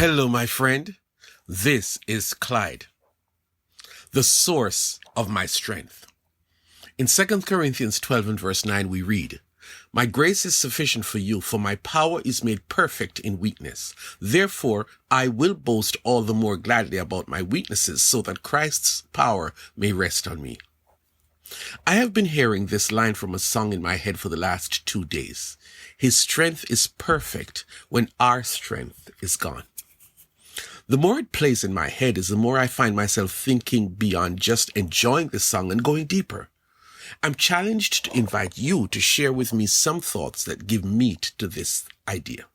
Hello, my friend. This is Clyde, the source of my strength. In 2 Corinthians 12 and verse 9, we read, "My grace is sufficient for you, for my power is made perfect in weakness. Therefore, I will boast all the more gladly about my weaknesses, so that Christ's power may rest on me." I have been hearing this line from a song in my head for the last 2 days. His strength is perfect when our strength is gone. The more it plays in my head is the more I find myself thinking beyond just enjoying the song and going deeper. I'm challenged to invite you to share with me some thoughts that give meat to this idea.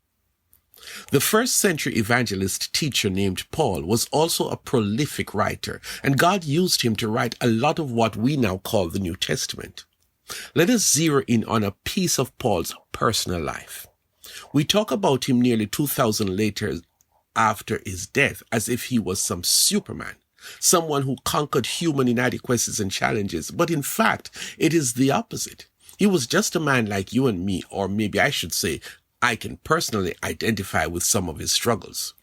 The first century evangelist teacher named Paul was also a prolific writer, and God used him to write a lot of what we now call the New Testament. Let us zero in on a piece of Paul's personal life. We talk about him nearly 2,000 later after his death as if he was some Superman, someone who conquered human inadequacies and challenges. But in fact, it is the opposite. He was just a man like you and me, or maybe I should say, I can personally identify with some of his struggles.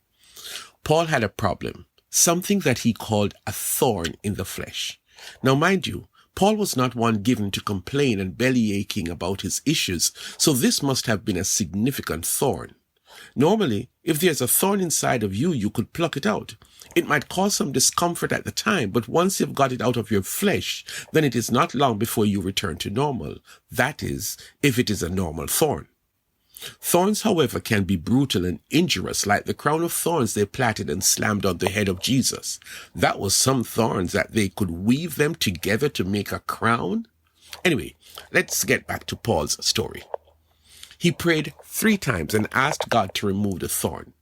Paul had a problem, something that he called a thorn in the flesh. Now, mind you, Paul was not one given to complain and bellyaching about his issues, so this must have been a significant thorn. Normally, if there's a thorn inside of you, you could pluck it out. It might cause some discomfort at the time, but once you've got it out of your flesh, then it is not long before you return to normal. That is, if it is a normal thorn. Thorns, however, can be brutal and injurious, like the crown of thorns they plaited and slammed on the head of Jesus. That was some thorns that they could weave them together to make a crown. Anyway, let's get back to Paul's story. He prayed 3 times and asked God to remove the thorn.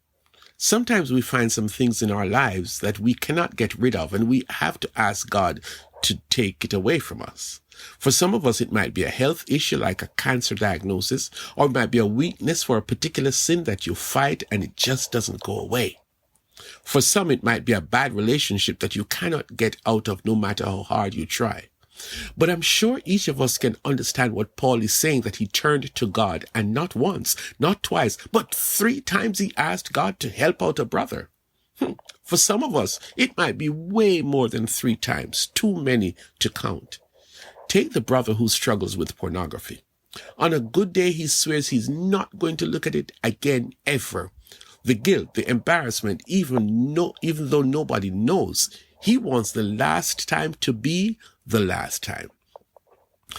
Sometimes we find some things in our lives that we cannot get rid of, and we have to ask God to take it away from us. For some of us, it might be a health issue like a cancer diagnosis, or it might be a weakness for a particular sin that you fight and it just doesn't go away. For some, it might be a bad relationship that you cannot get out of no matter how hard you try. But I'm sure each of us can understand what Paul is saying, that he turned to God, and not once, not twice, but 3 times he asked God to help out a brother. For some of us, it might be way more than 3 times, too many to count. Take the brother who struggles with pornography. On a good day, he swears he's not going to look at it again ever. The guilt, the embarrassment, even though nobody knows, he wants the last time to be the last time.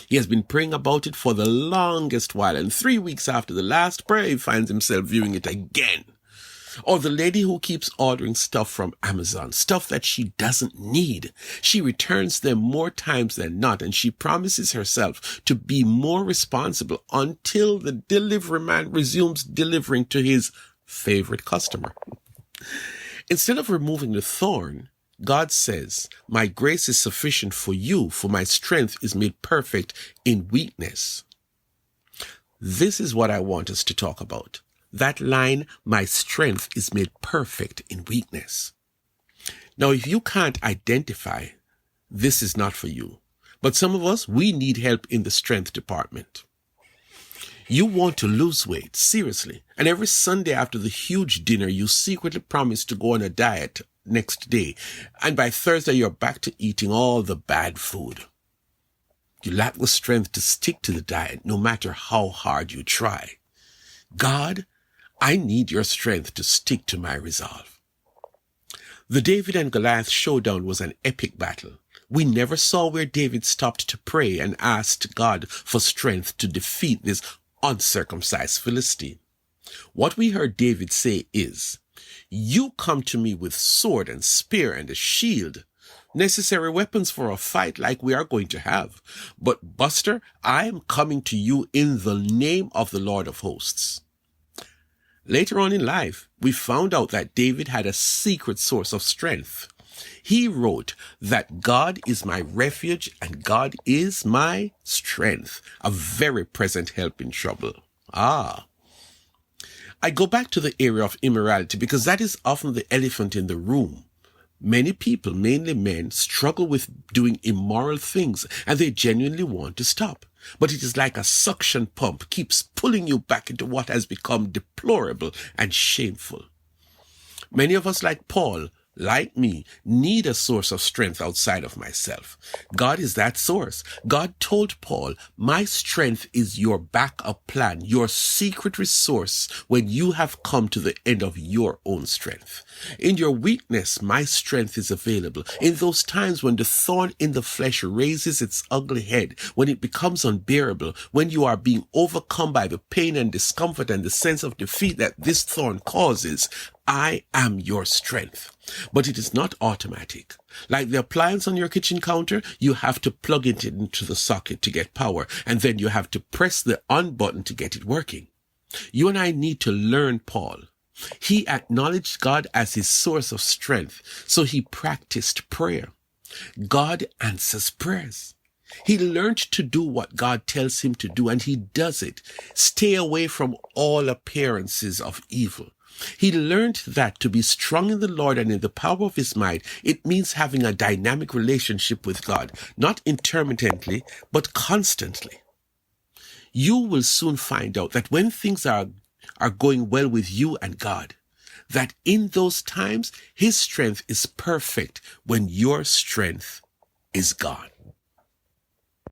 He has been praying about it for the longest while, and 3 weeks after the last prayer, he finds himself viewing it again. Or the lady who keeps ordering stuff from Amazon, stuff that she doesn't need. She returns them more times than not, and she promises herself to be more responsible until the delivery man resumes delivering to his favorite customer. Instead of removing the thorn, God says, "My grace is sufficient for you, for my strength is made perfect in weakness." This is what I want us to talk about. That line, "my strength is made perfect in weakness." Now, if you can't identify, this is not for you. But some of us, we need help in the strength department. You want to lose weight, seriously. And every Sunday after the huge dinner, you secretly promise to go on a diet next day. And by Thursday, you're back to eating all the bad food. You lack the strength to stick to the diet, no matter how hard you try. God, I need your strength to stick to my resolve. The David and Goliath showdown was an epic battle. We never saw where David stopped to pray and asked God for strength to defeat this uncircumcised Philistine. What we heard David say is, "You come to me with sword and spear and a shield, necessary weapons for a fight like we are going to have. But Buster, I am coming to you in the name of the Lord of hosts." Later on in life, we found out that David had a secret source of strength. He wrote that God is my refuge and God is my strength, a very present help in trouble. I go back to the area of immorality because that is often the elephant in the room. Many people, mainly men, struggle with doing immoral things and they genuinely want to stop. But it is like a suction pump, keeps pulling you back into what has become deplorable and shameful. Many of us, like Paul, like me, need a source of strength outside of myself. God is that source. God told Paul, my strength is your backup plan, your secret resource when you have come to the end of your own strength. In your weakness, my strength is available. In those times when the thorn in the flesh raises its ugly head, when it becomes unbearable, when you are being overcome by the pain and discomfort and the sense of defeat that this thorn causes, I am your strength. But it is not automatic. Like the appliance on your kitchen counter, you have to plug it into the socket to get power, and then you have to press the on button to get it working. You and I need to learn Paul. He acknowledged God as his source of strength, so he practiced prayer. God answers prayers. He learned to do what God tells him to do, and he does it. Stay away from all appearances of evil. He learned that to be strong in the Lord and in the power of his might, it means having a dynamic relationship with God, not intermittently, but constantly. You will soon find out that when things are going well with you and God, that in those times, his strength is perfect when your strength is gone.